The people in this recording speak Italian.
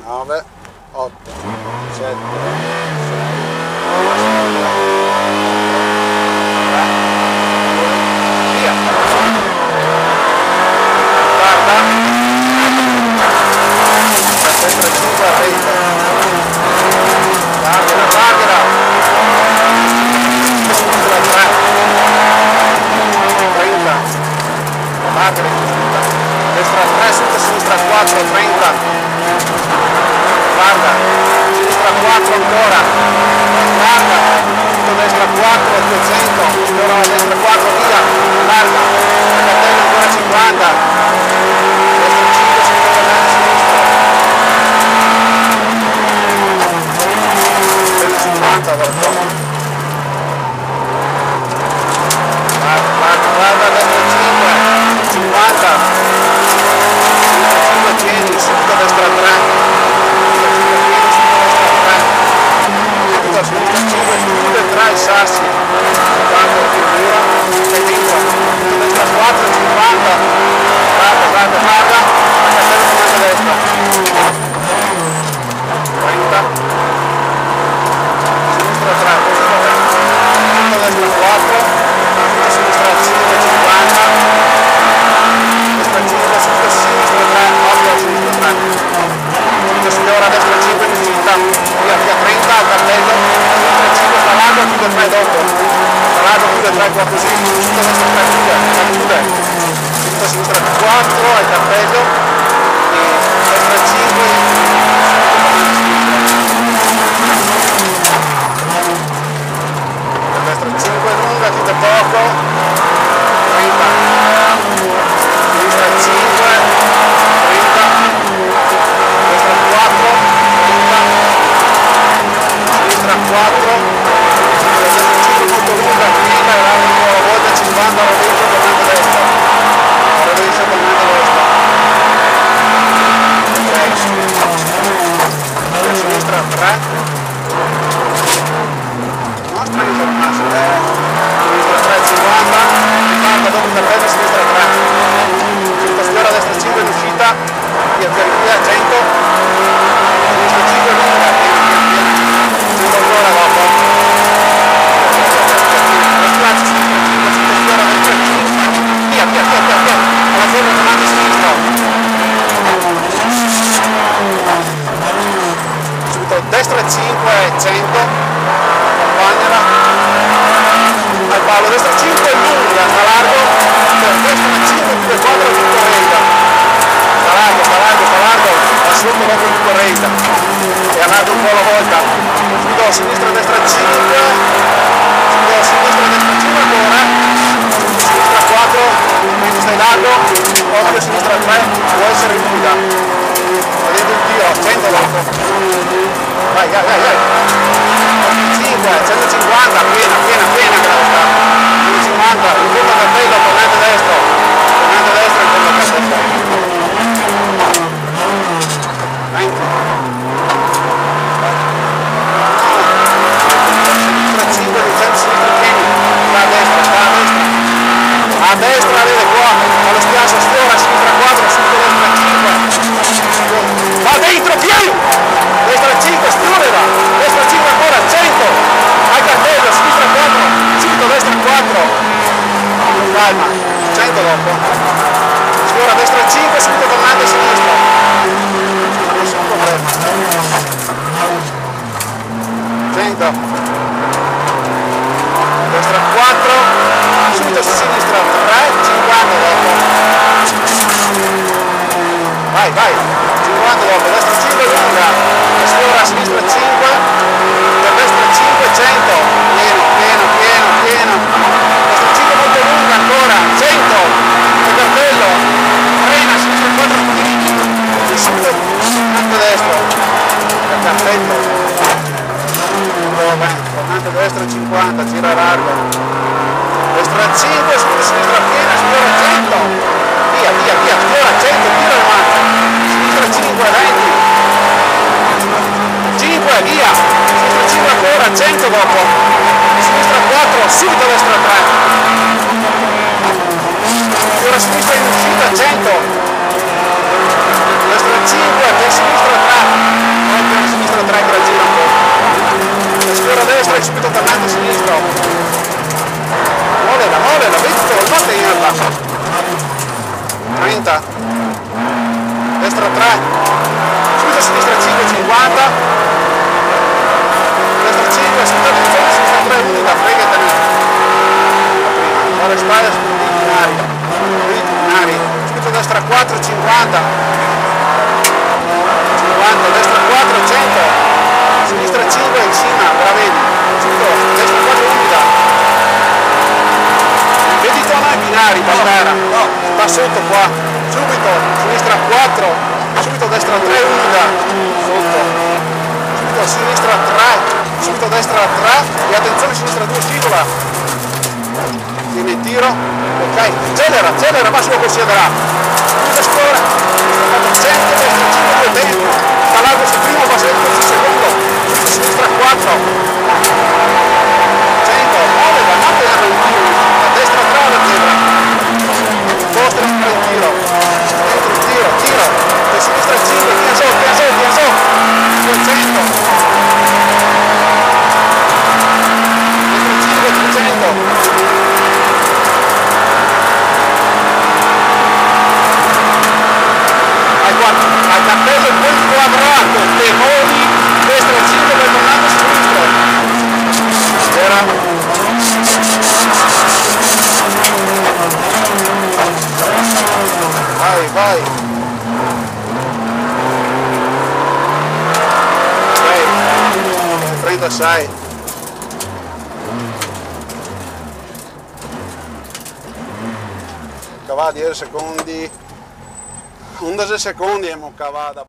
9, 8, 7, 6, via. Guarda. Destra 5, 30. Guardala, guardala. Sinistra 3. 30. Guardala, destra 3, sinistra 4, 30. Guarda, sinistra 4 ancora, guarda, destra 4, 800, ancora destra 4, via, guarda, a cartello ancora 50, destra 5, sinistra 50, guarda, guarda, destra 5, 50, sinistra 5 tieni, sinistra destra 3, sinistra 5, chiude 3 i sassi, guarda, chiudura, sei dentro, destra 4, 50, guarda, a cartello comando destra, 30, sinistra 3, destra 4, sinistra 5, 50, destra 5, sinistra 3, occhio, sinistra 3, signora, destra 5 in uscita, via 30 al cartello, sinistra 5 salato, chiude 3 dopo, salato, chiude 3 qua così, sinistra destra 3 chiude, sinistra 4 al cartello, e destra 5, destra 5 lunga, chiude poco, 30, sinistra 5, 30, destra 4, 30, sinistra 4, destra 5 molto lunga, piega, e ancora una volta 50, rovescio, tornando destra, rovescio, tornando destra, 6, sinistra 3, sinistra 3, 50, riparte dopo il cartello, sinistra 3, sfiora destra 5 in uscita, via 100, sinistra 5 lunga, 100 ancora dopo, schiaccia sinistra 5, sfiora destra 5, via, alla zona tornando sinistra, subito destra 5, 100, accompagnala, al palo, destra 5 lunga, a largo, destra 5, 2, 4, tutto renda, sta largo, assunto dopo tutto renda, e a largo un po' alla volta, subito sinistra, destra 5, subito sinistra, destra 5 ancora, sinistra 4, quindi stai largo, occhio sinistra 3, può essere lunga, vedete il tiro, 100 dopo, vai, 5, 150, piena, grossa, 150, in fondo a cartello, tornante destro, in fondo a cartello, 20, sinistra 5, 200, sinistra pieni, sta a destra, vede qua, allo spiazzo, sfiora, sinistra 4, subito destra 5, va dentro, pieno, destra 5, sfiorela, destra 5 ancora, 100, al cartello, sinistra 4, subito destra 4, calma, 100 dopo, sfiora destra 5, subito tornante a sinistra, nessun problema, 100, destra 4, subito sinistra 3, 50 dopo, vai, 50 dopo, destra 5 lunga, sfiora a sinistra 5, per destra 5, 100, pieno, destra 5 molto lunga ancora, 100, il cartello, frena, sinistra 4, e subito tornante destro, il cartello, tornante destra 50, gira largo, destra 5, sinistra piena, sfiora 100, via, sfiora 100, tira la mano, sinistra 5, 20, 5, via, sinistra 5 ancora, 100 dopo, sinistra 4, subito destra 3, sfiora sinistra in uscita, 100, destra 5, sinistra 3, unità, destra 3, subito sinistra 5, 50, destra 5, sinistra 3 unità, fregateli. Ora spalla binari, subito destra 4, 50, 50, destra 4, 100, sinistra 5 in cima, bravetti, subito destra 4 unità. Vedi tono ai binari, Barbera, sta sotto qua, subito, sinistra 4, subito destra 3 unità, sotto, subito sinistra 3, subito destra 3 e attenzione sinistra 2 scivola, tieni il tiro, ok, accelera, massimo considera, subito scuola, sinistra 400, destra 5 dentro, sta largo sul primo, va sempre sul secondo, subito sinistra 4, 100, muove, va a tenere il tiro, a destra 3 alla zebra, mostra il tiro, dentro il tiro, a sinistra 5, via so, 200, dentro 5, 300, al cappello poi quadrato, temoni, destra 5 per tornare sinistro. Era. Vai. Ok, 36. Cavà 10 secondi. 11 secondi e mo cavata.